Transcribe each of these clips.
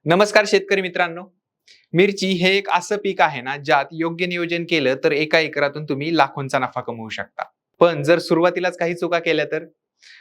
नमस्कार शेतकरी मित्रांनो. मिरची हे एक असं पीक आहे ना, ज्यात योग्य नियोजन केलं तर एका एकरातून तुम्ही लाखोंचा नफा कमवू शकता. पण जर सुरुवातीलाच काही चुका केल्या तर?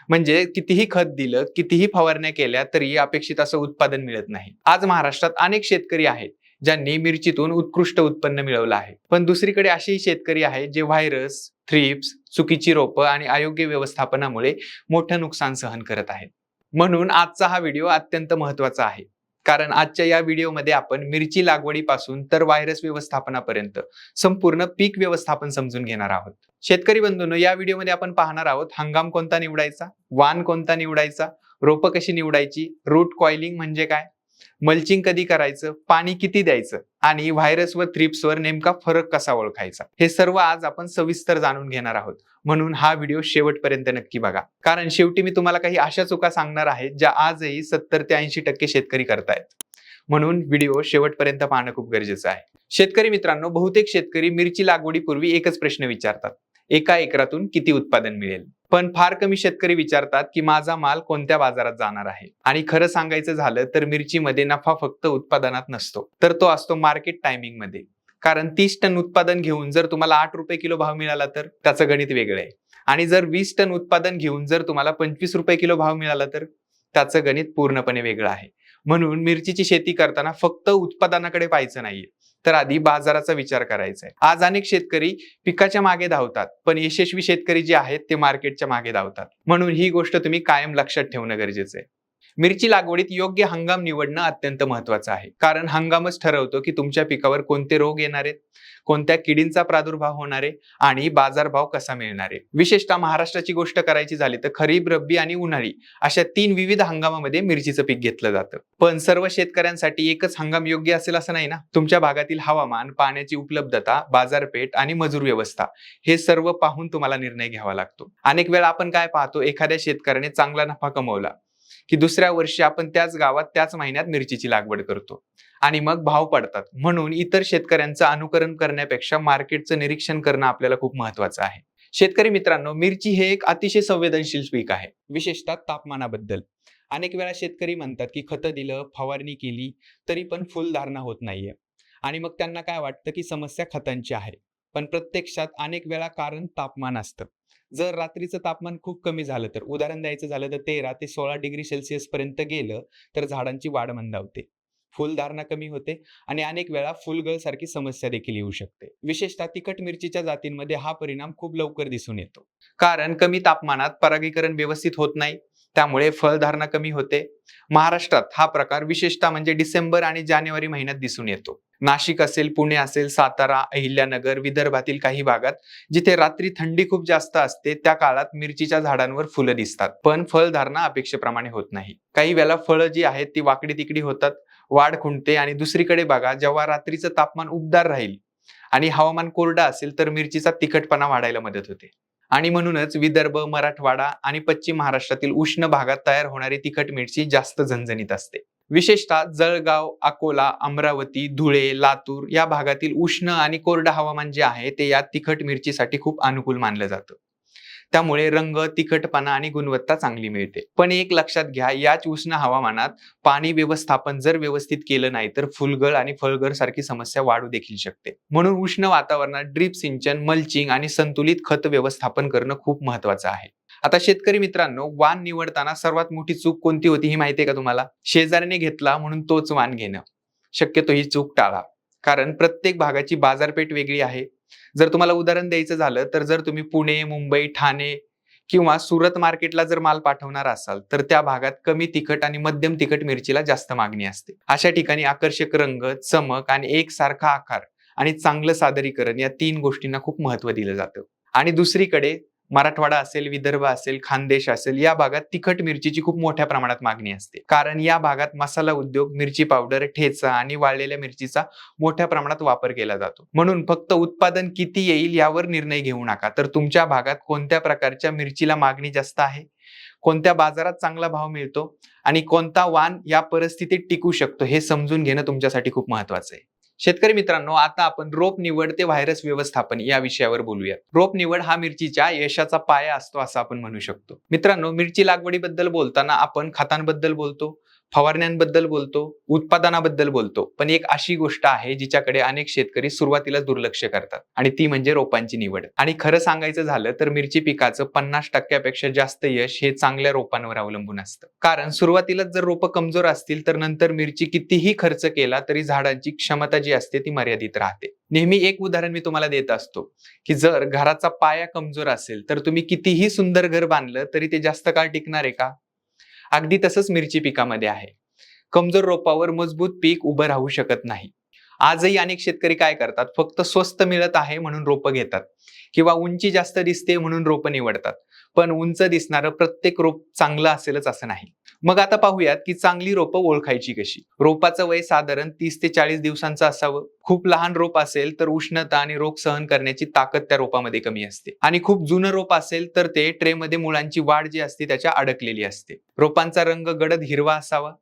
म्हणजे कितीही खत दिलं, कितीही फवारण्या केल्या तरी अपेक्षित असं उत्पादन मिळत नाही. आज महाराष्ट्रात अनेक शेतकरी आहेत ज्यांनी मिरचीतून उत्कृष्ट उत्पन्न मिळवलं आहे. पण दुसरीकडे असेही शेतकरी आहेत जे व्हायरस, थ्रिप्स, चुकीची रोपं आणि अयोग्य व्यवस्थापनामुळे मोठं नुकसान सहन करत आहेत. म्हणून आजचा हा व्हिडिओ अत्यंत महत्त्वाचा आहे. कारण आजच्या या व्हिडिओमध्ये आपण मिरची लागवडीपासून तर व्हायरस व्यवस्थापनापर्यंत संपूर्ण पीक व्यवस्थापन समजून घेणार आहोत. शेतकरी बंधूंनो, या व्हिडिओमध्ये आपण पाहणार आहोत हंगाम कोणता निवडायचा, वाण कोणता निवडायचा, रोपं कशी निवडायची, रूट कॉइलिंग म्हणजे काय, मल्चिंग कधी करायचं, पाणी किती द्यायचं आणि व्हायरस व थ्रिप्सवर नेमका फरक कसा ओळखायचा, हे सर्व आज आपण सविस्तर जाणून घेणार आहोत. म्हणून हा व्हिडिओ शेवटपर्यंत नक्की बघा. कारण शेवटी मी तुम्हाला काही अशा चुका सांगणार आहे ज्या आजही 70 ते 80% शेतकरी करतायत. म्हणून व्हिडिओ शेवटपर्यंत पाहणं खूप गरजेचं आहे. शेतकरी मित्रांनो, बहुतेक शेतकरी मिरची लागवडीपूर्वी एकच प्रश्न विचारतात: एका एकरातून किती उत्पादन मिळेल? पण फार कमी शेतकरी विचारतात की माझा माल कोणत्या बाजारात जाणार आहे. आणि खरं सांगायचं झालं तर मिरचीमध्ये नफा फक्त उत्पादनात नसतो, तर तो असतो मार्केट टायमिंग मध्ये. कारण 30 टन उत्पादन घेऊन जर तुम्हाला 8 रुपये किलो भाव मिळाला तर त्याचं गणित वेगळं आहे. आणि जर 20 टन उत्पादन घेऊन जर तुम्हाला 25 रुपये किलो भाव मिळाला तर त्याचं गणित पूर्णपणे वेगळं आहे. म्हणून मिरचीची शेती करताना फक्त उत्पादनाकडे पाहायचं नाहीये, तर आधी बाजाराचा विचार करायचा आहे. आज अनेक शेतकरी पिकाच्या मागे धावतात, पण यशस्वी शेतकरी जे आहेत ते मार्केटच्या मागे धावतात. म्हणून ही गोष्ट तुम्ही कायम लक्षात ठेवणं गरजेचं आहे. मिरची लागवडीत योग्य हंगाम निवडणं अत्यंत महत्वाचं आहे. कारण हंगामच ठरवतो की तुमच्या पिकावर कोणते रोग येणार आहेत, कोणत्या किडींचा प्रादुर्भाव होणार आहे आणि बाजारभाव कसा मिळणार आहे. विशेषतः महाराष्ट्राची गोष्ट करायची झाली तर खरीप, रब्बी आणि उन्हाळी अशा 3 विविध हंगामामध्ये मिरचीचं पीक घेतलं जातं. पण सर्व शेतकऱ्यांसाठी एकच हंगाम योग्य असेल असं नाही ना. तुमच्या भागातील हवामान, पाण्याची उपलब्धता, बाजारपेठ आणि मजूर व्यवस्था हे सर्व पाहून तुम्हाला निर्णय घ्यावा लागतो. अनेक वेळा आपण काय पाहतो, एखाद्या शेतकऱ्याने चांगला नफा कमवला की दुसऱ्या वर्षी आपण त्याच गावात त्याच महिन्यात मिरचीची लागवड करतो आणि मग भाव पडतात. म्हणून इतर शेतकऱ्यांचं अनुकरण करण्यापेक्षा मार्केटचं निरीक्षण करणं आपल्याला खूप महत्वाचं आहे. शेतकरी मित्रांनो, मिरची हे एक अतिशय संवेदनशील पीक आहे, विशेषतः तापमानाबद्दल. अनेक वेळा शेतकरी म्हणतात की खतं दिलं, फवारणी केली तरी पण फुलधारणा होत नाहीये आणि मग त्यांना काय वाटतं की समस्या खतांची आहे. पण प्रत्यक्षात अनेक वेळा कारण तापमान असतं. जर रात्रीचं तापमान खूप कमी झालं तर, उदाहरण द्यायचं झालं तर 13 ते 16 डिग्री सेल्सिअस पर्यंत गेलं तर झाडांची वाढ मंदावते, फुलधारणा कमी होते आणि अनेक वेळा फुलगळ सारखी समस्या देखील येऊ शकते. विशेषतः तिखट मिरचीच्या जातींमध्ये हा परिणाम खूप लवकर दिसून येतो. कारण कमी तापमानात परागीकरण व्यवस्थित होत नाही, त्यामुळे फळधारणा कमी होते. महाराष्ट्रात हा प्रकार विशेषतः म्हणजे डिसेंबर आणि जानेवारी महिन्यात दिसून येतो. नाशिक असेल, पुणे असेल, सातारा, अहिल्यानगर, विदर्भातील काही भागात जिथे रात्री थंडी खूप जास्त असते त्या काळात मिरचीच्या झाडांवर फुलं दिसतात, पण फळधारणा अपेक्षेप्रमाणे होत नाही. काही वेळेला फळं जी आहेत ती वाकडी तिकडी होतात, वाढ खुंटते. आणि दुसरीकडे बघा, जेव्हा रात्रीचं तापमान उबदार राहील आणि हवामान कोरडं असेल तर मिरचीचा तिखटपणा वाढायला मदत होते. आणि म्हणूनच विदर्भ, मराठवाडा आणि पश्चिम महाराष्ट्रातील उष्ण भागात तयार होणारी तिखट मिरची जास्त झणझणीत असते. विशेषतः जळगाव, अकोला, अमरावती, धुळे, लातूर या भागातील उष्ण आणि कोरडं हवामान जे आहे ते या तिखट मिरचीसाठी खूप अनुकूल मानलं जातं. त्यामुळे रंग, तिखटपणा आणि गुणवत्ता चांगली मिळते. पण एक लक्षात घ्या, याच उष्ण हवामानात पाणी व्यवस्थापन जर व्यवस्थित केलं नाही तर फुलगळ आणि फळगळ सारखी समस्या वाढू देखील शकते. म्हणून उष्ण वातावरणात ड्रीप सिंचन, मल्चिंग आणि संतुलित खत व्यवस्थापन करणं खूप महत्वाचं आहे. आता शेतकरी मित्रांनो, वाण निवडताना सर्वात मोठी चूक कोणती होती ही माहितीये का तुम्हाला? शेजाऱ्याने घेतला म्हणून तोच वाण घेणं. शक्यतो ही चूक टाळा, कारण प्रत्येक भागाची बाजारपेठ वेगळी आहे. जर तुम्हाला उदाहरण द्यायचं झालं तर जर तुम्ही पुणे, मुंबई, ठाणे किंवा सुरत मार्केटला जर माल पाठवणार असाल तर त्या भागात कमी तिखट आणि मध्यम तिखट मिरचीला जास्त मागणी असते. अशा ठिकाणी आकर्षक रंग, चमक आणि एकसारखा आकार आणि चांगलं सादरीकरण या 3 गोष्टींना खूप महत्त्व दिलं जातं. आणि दुसरीकडे मराठवाडा असेल, विदर्भ असेल, खानदेश असेल या भागात तिखट मिरचीची खूप मोठ्या प्रमाणात मागणी असते. कारण या भागात मसाला उद्योग, मिरची पावडर, ठेचा आणि वाळलेल्या मिरचीचा मोठ्या प्रमाणात वापर केला जातो. म्हणून फक्त उत्पादन किती येईल यावर निर्णय घेऊ नका, तर तुमच्या भागात कोणत्या प्रकारच्या मिरचीला मागणी जास्त आहे, कोणत्या बाजारात चांगला भाव मिळतो आणि कोणता वाण या परिस्थितीत टिकू शकतो हे समजून घेणं तुमच्यासाठी खूप महत्वाचं आहे. शेतकरी मित्रांनो, आता आपण रोप निवड ते व्हायरस व्यवस्थापन या विषयावर बोलूयात. रोप निवड हा मिरचीच्या यशाचा पाया असतो असं आपण म्हणू शकतो. मित्रांनो, मिरची लागवडीबद्दल बोलताना आपण खतांबद्दल बोलतो, फवारण्यांबद्दल बोलतो, उत्पादनाबद्दल बोलतो, पण एक अशी गोष्ट आहे जिच्याकडे अनेक शेतकरी सुरुवातीला दुर्लक्ष करतात आणि ती म्हणजे रोपांची निवड. आणि खरं सांगायचं झालं तर मिरची पिकाचं 50% जास्त यश हे चांगल्या रोपांवर अवलंबून असतं. कारण सुरुवातीलाच जर रोपं कमजोर असतील तर नंतर मिरची कितीही खर्च केला तरी झाडांची क्षमता जी असते ती मर्यादित राहते. नेहमी एक उदाहरण मी तुम्हाला देत असतो की जर घराचा पाया कमजोर असेल तर तुम्ही कितीही सुंदर घर बांधलं तरी ते जास्त काळ टिकणार आहे का? अगदी तसंच मिरची पिकामध्ये आहे. कमजोर रोपावर मजबूत पीक उभं राहू शकत नाही. आजही अनेक शेतकरी काय करतात, फक्त स्वस्त मिळत आहे म्हणून रोपं घेतात किंवा उंची जास्त दिसते म्हणून रोपं निवडतात. पण उंच दिसणारं प्रत्येक रोप चांगलं असेलच असं नाही. मग आता पाहूयात की चांगली रोपं ओळखायची कशी. रोपाचं वय साधारण 30 ते 40 दिवसांचं असावं. खूप लहान रोप असेल तर उष्णता आणि रोग सहन करण्याची ताकद त्या रोपामध्ये कमी असते आणि खूप जुनं रोप असेल तर ते ट्रेमध्ये मुळांची वाढ जी असते त्याच्या अडकलेली असते. रोपांचा रंग गडद हिरवा असावा,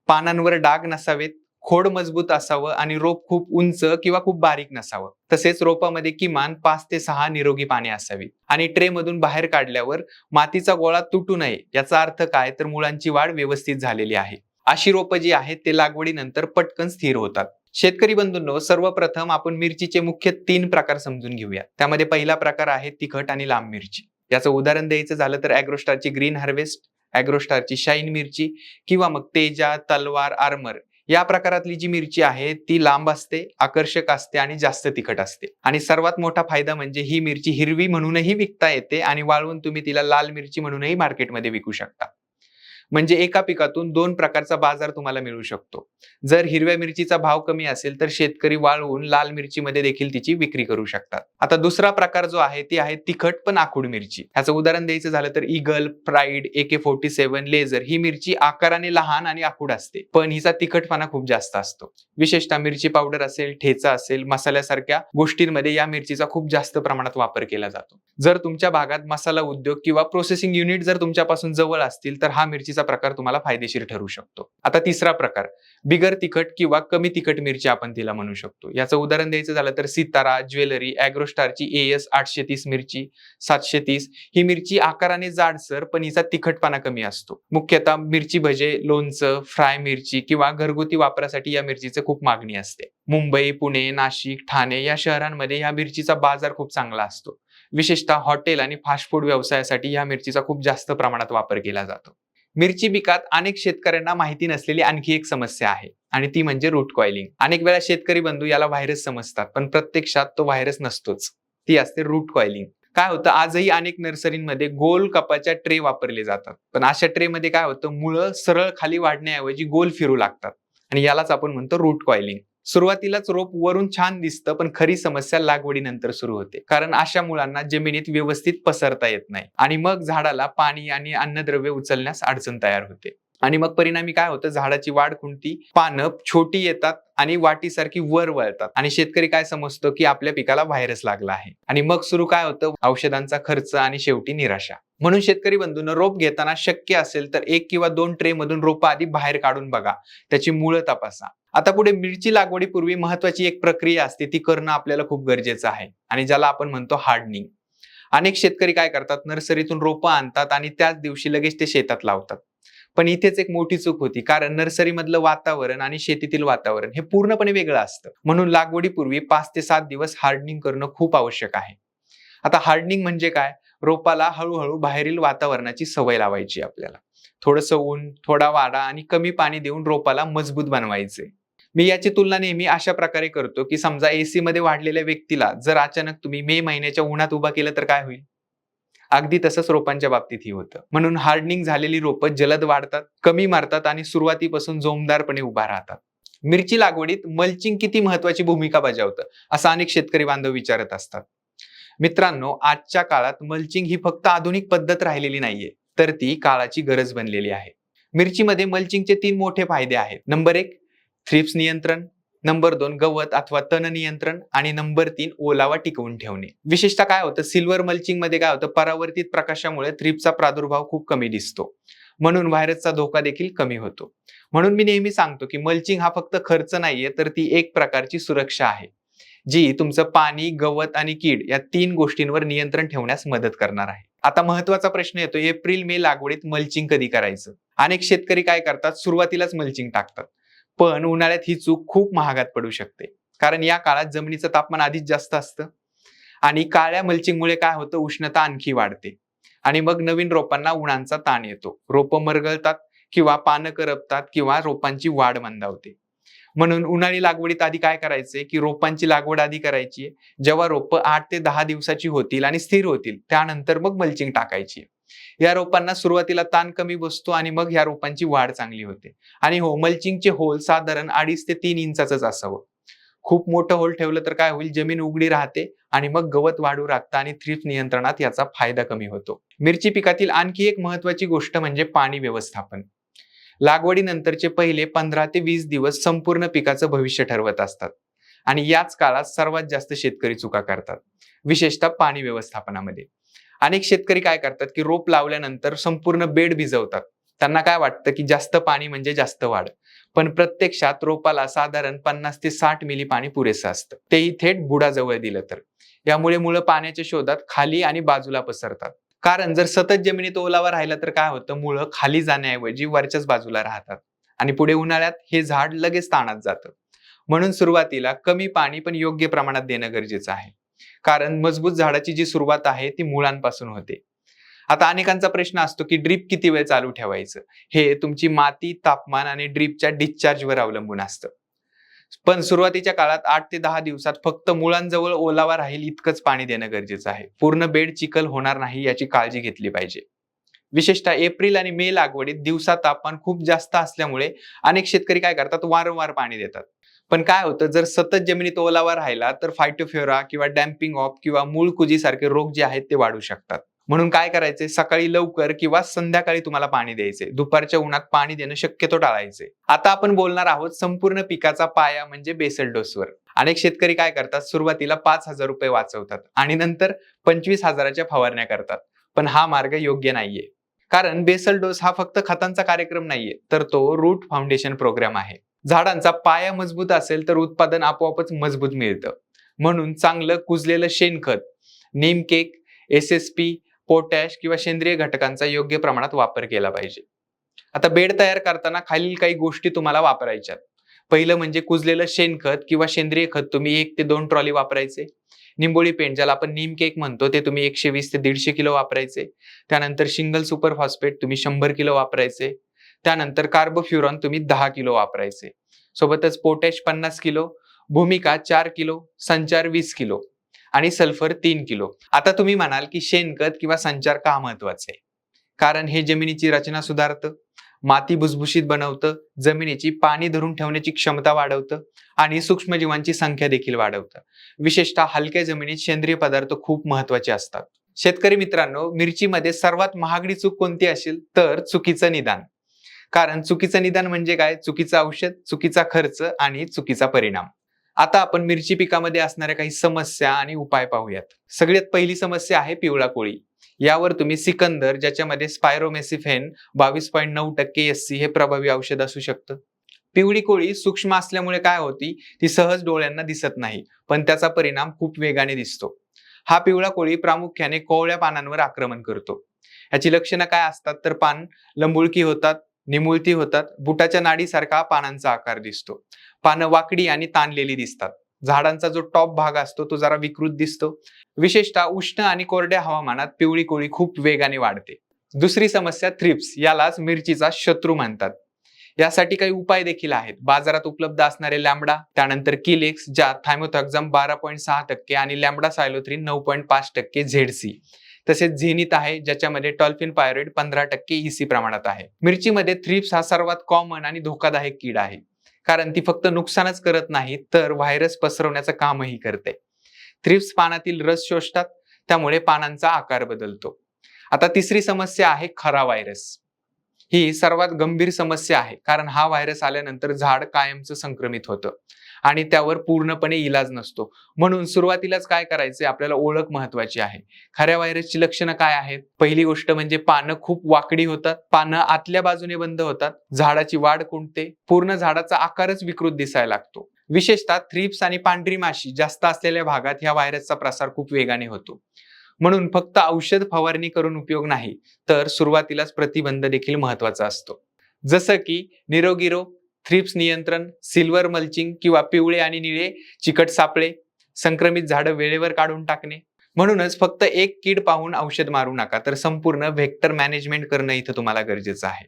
पानांवर डाग नसावेत, खोड मजबूत असावं आणि रोप खूप उंच किंवा खूप बारीक नसावं. तसेच रोपामध्ये किमान 5 ते 6 निरोगी पाने असावीत आणि ट्रे मधून बाहेर काढल्यावर मातीचा गोळा तुटू नये. याचा अर्थ काय, तर मुळांची वाढ व्यवस्थित झालेली आहे. अशी रोपं जी आहेत ते लागवडीनंतर पटकन स्थिर होतात. शेतकरी बंधूंनो, सर्वप्रथम आपण मिरचीचे मुख्य 3 प्रकार समजून घेऊया. त्यामध्ये पहिला प्रकार आहे तिखट आणि लांब मिरची. याचं उदाहरण द्यायचं झालं तर ॲग्रोस्टारची ग्रीन हार्वेस्ट, ॲग्रोस्टारची शाईन मिरची किंवा मग तेजा, तलवार, आर्मर या प्रकारातली जी मिरची आहे ती लांब असते, आकर्षक असते आणि जास्त तिखट असते. आणि सर्वात मोठा फायदा म्हणजे ही मिरची हिरवी म्हणूनही विकता येते आणि वाळवून तुम्ही तिला लाल मिरची म्हणूनही मार्केटमध्ये विकू शकता. म्हणजे एका पिकातून 2 प्रकारचा बाजार तुम्हाला मिळू शकतो. जर हिरव्या मिरचीचा भाव कमी असेल तर शेतकरी वाळवून लाल मिरचीमध्ये देखील तिची विक्री करू शकतात. आता दुसरा प्रकार जो आहे ती आहे तिखट पण आखूड मिरची. ह्याचं उदाहरण द्यायचं झालं तर ईगल, प्राईड, AK-47, लेझर ही मिरची आकाराने लहान आणि आखूड असते, पण हिचा तिखटपणा खूप जास्त असतो. विशेषतः मिरची पावडर असेल, ठेचा असेल, मसाल्यासारख्या गोष्टींमध्ये या मिरचीचा खूप जास्त प्रमाणात वापर केला जातो. जर तुमच्या भागात मसाला उद्योग किंवा प्रोसेसिंग युनिट जर तुमच्यापासून जवळ असतील तर हा मिरचीचा प्रकार तुम्हाला फायदेशीर ठरू शकतो. आता तिसरा प्रकार बिगर तिखट किंवा कमी तिखट मिरची आपण तिला म्हणू शकतो. याचं उदाहरण द्यायचं झालं तर सितारा, ज्वेलरी, ॲग्रोस्टारची AS 830 मिरची, 730 ही मिरची आकाराने जाडसर पण हिचा तिखटपणा कमी असतो. मुख्यतः मिरची भजे, लोणचं, फ्राय मिरची किंवा घरगुती वापरासाठी या मिरचीची खूप मागणी असते. मुंबई, पुणे, नाशिक, ठाणे या शहरांमध्ये या मिरचीचा बाजार खूप चांगला असतो. विशेषतः हॉटेल आणि फास्ट फूड व्यवसायासाठी या मिरचीचा खूप जास्त प्रमाणात वापर केला जातो. मिरची पिकात अनेक शेतकऱ्यांना माहिती नसलेली आणखी एक समस्या आहे आणि ती म्हणजे रूट कॉइलिंग. अनेक वेळा शेतकरी बंधू याला व्हायरस समजतात, पण प्रत्यक्षात तो व्हायरस नसतोच. ती असते रूट कॉइलिंग. काय होतं, आजही अनेक नर्सरींमध्ये गोल कपाच्या ट्रे वापरले जातात, पण अशा ट्रे मध्ये काय होतं, मुळं सरळ खाली वाढण्याऐवजी गोल फिरू लागतात आणि यालाच आपण म्हणतो रूट कॉइलिंग. सुरुवातीलाच रोप वरून छान दिसतं, पण खरी समस्या लागवडीनंतर सुरू होते, कारण अशा मुलांना जमिनीत व्यवस्थित पसरता येत नाही आणि मग झाडाला पाणी आणि अन्नद्रव्य उचलण्यास अडचण तयार होते. आणि मग परिणामी काय होतं, झाडाची वाढ खुंटती, पानं छोटी येतात आणि वाटीसारखी वर वळतात आणि शेतकरी काय समजतो की आपल्या पिकाला व्हायरस लागला आहे आणि मग सुरू काय होतं, औषधांचा खर्च आणि शेवटी निराशा. म्हणून शेतकरी बंधूंनो, रोप घेताना शक्य असेल तर 1 किंवा 2 ट्रे मधून रोप आधी बाहेर काढून बघा, त्याची मुळं तपासा. आता पुढे मिरची लागवडीपूर्वी महत्वाची एक प्रक्रिया असते, ती करणं आपल्याला खूप गरजेचं आहे आणि ज्याला आपण म्हणतो हार्डनिंग. अनेक शेतकरी काय करतात, नर्सरीतून रोपं आणतात आणि त्याच दिवशी लगेच ते शेतात लावतात. पण इथेच एक मोठी चूक होती, कारण नर्सरीमधलं वातावरण आणि शेतीतील वातावरण हे पूर्णपणे वेगळं असतं. म्हणून लागवडीपूर्वी 5 ते 7 दिवस हार्डनिंग करणं खूप आवश्यक आहे. आता हार्डनिंग म्हणजे काय, रोपाला हळूहळू बाहेरील वातावरणाची सवय लावायची आपल्याला. थोडंसं ऊन, थोडा वारा आणि कमी पाणी देऊन रोपाला मजबूत बनवायचे. मी याची तुलना नेहमी अशा प्रकारे करतो की समजा AC मध्ये वाढलेल्या व्यक्तीला जर अचानक तुम्ही मे महिन्याच्या उन्हात उभा केलं तर काय होईल. अगदी तसंच रोपांच्या बाबतीतही होतं. म्हणून हार्डनिंग झालेली रोपं जलद वाढतात, कमी मारतात आणि सुरुवातीपासून जोमदारपणे उभा राहतात. मिरची लागवडीत मल्चिंग किती महत्वाची भूमिका बजावतं, असं अनेक शेतकरी बांधव विचारत असतात. मित्रांनो, आजच्या काळात मल्चिंग ही फक्त आधुनिक पद्धत राहिलेली नाहीये, तर ती काळाची गरज बनलेली आहे. मिरचीमध्ये मल्चिंगचे 3 मोठे फायदे आहेत. नंबर 1 थ्रिप्स नियंत्रण, नंबर 2 गवत अथवा तण नियंत्रण आणि नंबर 3 ओलावा टिकवून ठेवणे. विशेषतः काय होतं, सिल्वर मल्चिंग मध्ये काय होतं, परावर्तित प्रकाशामुळे थ्रिप्सचा प्रादुर्भाव खूप कमी दिसतो, म्हणून व्हायरसचा धोका देखील कमी होतो. म्हणून मी नेहमी सांगतो की मल्चिंग हा फक्त खर्च नाहीये, तर ती एक प्रकारची सुरक्षा आहे, जी तुमचं पाणी, गवत आणि कीड या 3 गोष्टींवर नियंत्रण ठेवण्यास मदत करणार आहे. आता महत्वाचा प्रश्न येतो, एप्रिल मे लागवडीत मल्चिंग कधी करायचं? अनेक शेतकरी काय करतात, सुरुवातीलाच मल्चिंग टाकतात. पण उन्हाळ्यात ही चूक खूप महागात पडू शकते. कारण या काळात जमिनीचं तापमान आधीच जास्त असतं आणि काळ्या मल्चिंगमुळे काय होतं, उष्णता आणखी वाढते आणि मग नवीन रोपांना उन्हाचा ताण येतो. रोपं मरगळतात किंवा पानं करपतात किंवा रोपांची वाढ मंदावते. म्हणून उन्हाळी लागवडीत आधी काय करायचंय, की रोपांची लागवड आधी करायची. जेव्हा रोपं 8 ते 10 दिवसाची होतील आणि स्थिर होतील, त्यानंतर मग मल्चिंग टाकायची. या रोपांना सुरुवातीला ताण कमी बसतो आणि मग या रोपांची वाढ चांगली होते. आणि हो, मल्चिंगचे होल साधारण 2.5 ते 3 इंचाचंच असावं. खूप मोठं होल ठेवलं तर काय होईल, जमीन उघडी राहते आणि मग गवत वाढू लागतं आणि थ्रिप्स नियंत्रणात याचा फायदा कमी होतो. मिरची पिकातील आणखी एक महत्वाची गोष्ट म्हणजे पाणी व्यवस्थापन. लागवडीनंतरचे पहिले 15 ते 20 दिवस संपूर्ण पिकाचं भविष्य ठरवत असतात आणि याच काळात सर्वात जास्त शेतकरी चुका करतात, विशेषतः पाणी व्यवस्थापनामध्ये. अनेक शेतकरी काय करतात, की रोप लावल्यानंतर संपूर्ण बेड भिजवतात. त्यांना काय वाटतं, की जास्त पाणी म्हणजे जास्त वाढ. पण प्रत्यक्षात रोपाला साधारण 50 ते 60 मिली पाणी पुरेसं असतं, तेही थेट बुडाजवळ दिलं तर. यामुळे मुळं पाण्याच्या शोधात खाली आणि बाजूला पसरतात. कारण जर सतत जमिनीत ओलावा राहिला तर काय होतं, मुळं खाली जाण्याऐवजी वरच्याच बाजूला राहतात आणि पुढे उन्हाळ्यात हे झाड लगेच ताणात जातं. म्हणून सुरुवातीला कमी पाणी पण योग्य प्रमाणात देणं गरजेचं आहे. कारण मजबूत झाडाची जी सुरुवात आहे ती मुळांपासून होते. आता अनेकांचा प्रश्न असतो, की ड्रीप किती वेळ चालू ठेवायचं? हे तुमची माती, तापमान आणि ड्रीपच्या डिस्चार्जवर अवलंबून असतं. पण सुरुवातीच्या काळात 8 ते 10 दिवसात फक्त मुळांजवळ ओलावा राहील इतकंच पाणी देणं गरजेचं आहे. पूर्ण बेड चिखल होणार नाही याची काळजी घेतली पाहिजे. विशेषतः एप्रिल आणि मे लागवडीत दिवसा तापमान खूप जास्त असल्यामुळे अनेक शेतकरी काय करतात, वारंवार पाणी देतात. पण काय होतं, जर सतत जमिनीत ओलावा राहिला तर फायटोफ्लोरा किंवा डॅम्पिंग ऑफ किंवा मूळ कुजी सारखे रोग जे आहेत ते वाढू शकतात. म्हणून काय करायचंय, सकाळी लवकर किंवा संध्याकाळी तुम्हाला पाणी द्यायचंय. दुपारच्या उन्हात पाणी देणं शक्यतो टाळायचंय. आता आपण बोलणार आहोत संपूर्ण पिकाचा पाया म्हणजे बेसल डोसवर. अनेक शेतकरी काय करतात, सुरुवातीला ₹5,000 वाचवतात आणि नंतर 25,000च्या फवारण्या करतात. पण हा मार्ग योग्य नाहीये. कारण बेसल डोस हा फक्त खतांचा कार्यक्रम नाहीये, तर तो रूट फाउंडेशन प्रोग्राम आहे. झाडांचा पाया मजबूत असेल तर उत्पादन आपोआपच मजबूत मिळतं. म्हणून चांगलं कुजलेलं शेणखत, नीमकेक, SSP, पोटॅश किंवा सेंद्रिय घटकांचा योग्य प्रमाणात वापर केला पाहिजे. आता बेड तयार करताना खालील काही गोष्टी तुम्हाला वापरायच्यात. पहिलं म्हणजे कुजलेलं शेणखत किंवा सेंद्रिय खत तुम्ही 1 ते 2 ट्रॉली वापरायचे. निंबोळी पेंट ज्याला आपण नीम केक म्हणतो ते तुम्ही 120 ते 150 किलो वापरायचे. त्यानंतर शिंगल सुपर फॉस्फेट तुम्ही 100 किलो वापरायचे. त्यानंतर कार्बोफ्युरॉन तुम्ही 10 किलो वापरायचे. सोबतच पोटॅश 50 किलो, भूमिका 4 किलो, संचार 20 किलो आणि सल्फर 3 किलो. आता तुम्ही म्हणाल, की शेणखत किंवा संचार का महत्वाचे आहे? कारण हे जमिनीची रचना सुधारतं, माती भुसभुशीत बनवतं, जमिनीची पाणी धरून ठेवण्याची क्षमता वाढवतं आणि सूक्ष्मजीवांची संख्या देखील वाढवतं. विशेषतः हलक्या जमिनीत सेंद्रिय पदार्थ खूप महत्वाचे असतात. शेतकरी मित्रांनो, मिरचीमध्ये सर्वात महागडी चूक कोणती असेल तर चुकीचं निदान. कारण चुकीचं निदान म्हणजे काय? चुकीचं औषध, चुकीचा खर्च आणि चुकीचा परिणाम. आता आपण मिरची पिकामध्ये असणाऱ्या काही समस्या आणि उपाय पाहूयात. सगळ्यात पहिली समस्या आहे पिवळा कोळी. यावर तुम्ही सिकंदर, ज्याच्यामध्ये स्पायरोमेसिफेन 22.9% SC हे प्रभावी औषध असू शकतं. पिवळी कोळी सूक्ष्म असल्यामुळे काय होती, ती सहज डोळ्यांना दिसत नाही, पण त्याचा परिणाम खूप वेगाने दिसतो. हा पिवळा कोळी प्रामुख्याने कोवळ्या पानांवर आक्रमण करतो. याची लक्षणं काय असतात तर पान लंबुळकी होतात, निमुळती होतात, बुटाच्या नाडीसारखा पानांचा आकार दिसतो. पानं वाकडी आणि ताणलेली दिसतात. झाडांचा जो टॉप भाग असतो तो जरा विकृत दिसतो. विशेषतः उष्ण आणि कोरड्या हवामानात पिवळी कोळी खूप वेगाने वाढते. दुसरी समस्या थ्रिप्स, यालाच मिरचीचा शत्रू म्हणतात. यासाठी काही उपाय देखील आहेत. बाजारात उपलब्ध असणारे लॅम्बडा, त्यानंतर किलेक्स ज्यात थायमोथॅक्झम 12.6% आणि लॅम्बडा सायलोथ्रिन 9.5% ZC. तसेच झेनिथ आहे ज्याच्यामध्ये टॉल्फिन पायरोइड 15% EC प्रमाणात आहे. मिरचीमध्ये थ्रिप्स हा सर्वात कॉमन आणि धोकादायक कीड आहे. कारण ती फक्त नुकसानच करत नाही तर व्हायरस पसरवण्याचं कामही करते. थ्रिप्स पानातील रस शोषतात, त्यामुळे पानांचा आकार बदलतो. आता तिसरी समस्या आहे खरा व्हायरस. ही सर्वात गंभीर समस्या आहे, कारण हा व्हायरस आल्यानंतर झाड कायमचं संक्रमित होतं आणि त्यावर पूर्णपणे इलाज नसतो. म्हणून सुरुवातीलाच काय करायचे, आपल्याला ओळख महत्वाची आहे. खऱ्या व्हायरसची लक्षणं काय आहेत? पहिली गोष्ट म्हणजे पानं खूप वाकडी होतात, पानं आतल्या बाजूने बंद होतात, झाडाची वाढ खुंटते, पूर्ण झाडाचा आकारच विकृत दिसायला लागतो. विशेषतः थ्रिप्स आणि पांढरी माशी जास्त असलेल्या भागात ह्या व्हायरसचा प्रसार खूप वेगाने होतो. म्हणून फक्त औषध फवारणी करून उपयोग नाही, तर सुरुवातीलाच प्रतिबंध देखील महत्वाचा असतो. जसं की निरोगी रोग, थ्रिप्स नियंत्रण, सिल्वर मल्चिंग किंवा पिवळे आणि निळे चिकट सापळे, संक्रमित झाडं वेळेवर काढून टाकणे. म्हणूनच फक्त एक कीड पाहून औषध मारू नका, तर संपूर्ण व्हेक्टर मॅनेजमेंट करणं इथं तुम्हाला गरजेचं आहे.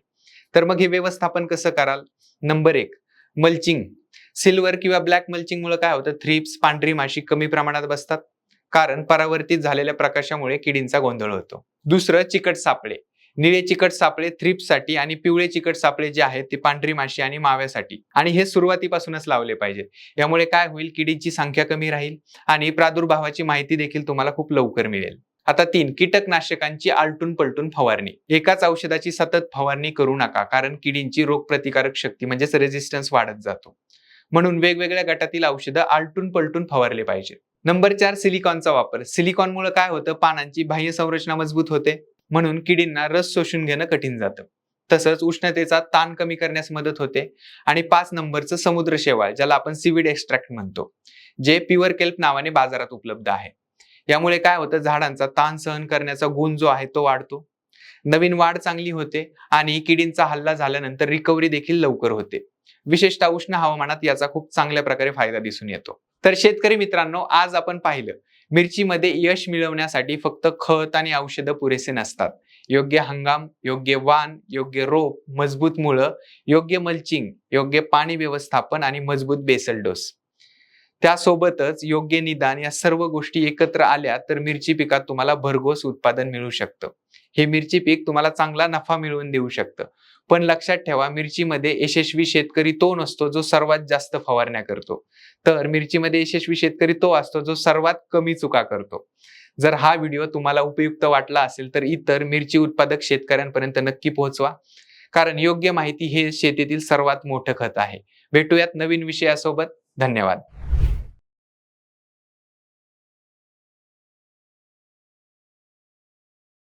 तर मग हे व्यवस्थापन कसं कराल? Number 1, mulching. सिल्वर किंवा ब्लॅक मल्चिंग मुळे काय होतं? थ्रिप्स, पांढरी माशी कमी प्रमाणात बसतात, कारण परावर्तित झालेल्या प्रकाशामुळे किडींचा गोंधळ होतो. दुसरं, चिकट सापळे. निळे चिकट सापळे थ्रिप्ससाठी आणि पिवळे चिकट सापळे जे आहेत ते पांढरी माशी आणि माव्यासाठी, आणि हे सुरुवातीपासूनच लावले पाहिजे. यामुळे काय होईल? किडींची संख्या कमी राहील आणि प्रादुर्भावाची माहिती देखील तुम्हाला खूप लवकर मिळेल. आता 3, कीटकनाशकांची आलटून पलटून फवारणी. एकाच औषधाची सतत फवारणी करू नका, कारण किडींची रोगप्रतिकारक शक्ती म्हणजेच रेझिस्टन्स वाढत जातो. म्हणून वेगवेगळ्या गटातील औषधं आलटून पलटून फवारले पाहिजे. नंबर 4, सिलिकॉनचा वापर. सिलिकॉनमुळे काय होतं? पानांची बाह्य संरचना मजबूत होते, म्हणून किडींना रस शोषून घेणं कठीण जातं. तसंच उष्णतेचा ताण कमी करण्यास मदत होते. आणि 5 नंबरचं समुद्र शेवाळ, ज्याला आपण सीवीड एक्स्ट्रॅक्ट म्हणतो, जे प्युअर केल्प नावाने बाजारात उपलब्ध आहे. यामुळे काय होतं? झाडांचा ताण सहन करण्याचा गुण जो आहे तो वाढतो, नवीन वाढ चांगली होते आणि किडींचा हल्ला झाल्यानंतर रिकव्हरी देखील लवकर होते. विशेषतः उष्ण हवामानात याचा खूप चांगल्या प्रकारे फायदा दिसून येतो. तर शेतकरी मित्रांनो, आज आपण पाहिलं, मिरचीमध्ये यश मिळवण्यासाठी फक्त खत आणि औषधं पुरेसे नसतात. योग्य हंगाम, योग्य वाण, योग्य रोप, मजबूत मुळं, योग्य मल्चिंग, योग्य पाणी व्यवस्थापन आणि मजबूत बेसल डोस, त्यासोबतच योग्य निदान, या सर्व गोष्टी एकत्र आल्या तर मिरची पिकात तुम्हाला भरघोस उत्पादन मिळू शकतं. हे मिरची पीक तुम्हाला चांगला नफा मिळवून देऊ शकतं. पण लक्षात ठेवा, मिरचीमध्ये यशस्वी शेतकरी तो नसतो जो सर्वात जास्त फवारण्या करतो, तर मिरचीमध्ये यशस्वी शेतकरी तो असतो जो सर्वात कमी चुका करतो. जर हा व्हिडिओ तुम्हाला उपयुक्त वाटला असेल तर इतर मिरची उत्पादक शेतकऱ्यांपर्यंत नक्की पोहोचवा, कारण योग्य माहिती हे शेतीतील सर्वात मोठं खत आहे. भेटूयात नवीन विषयासोबत. धन्यवाद.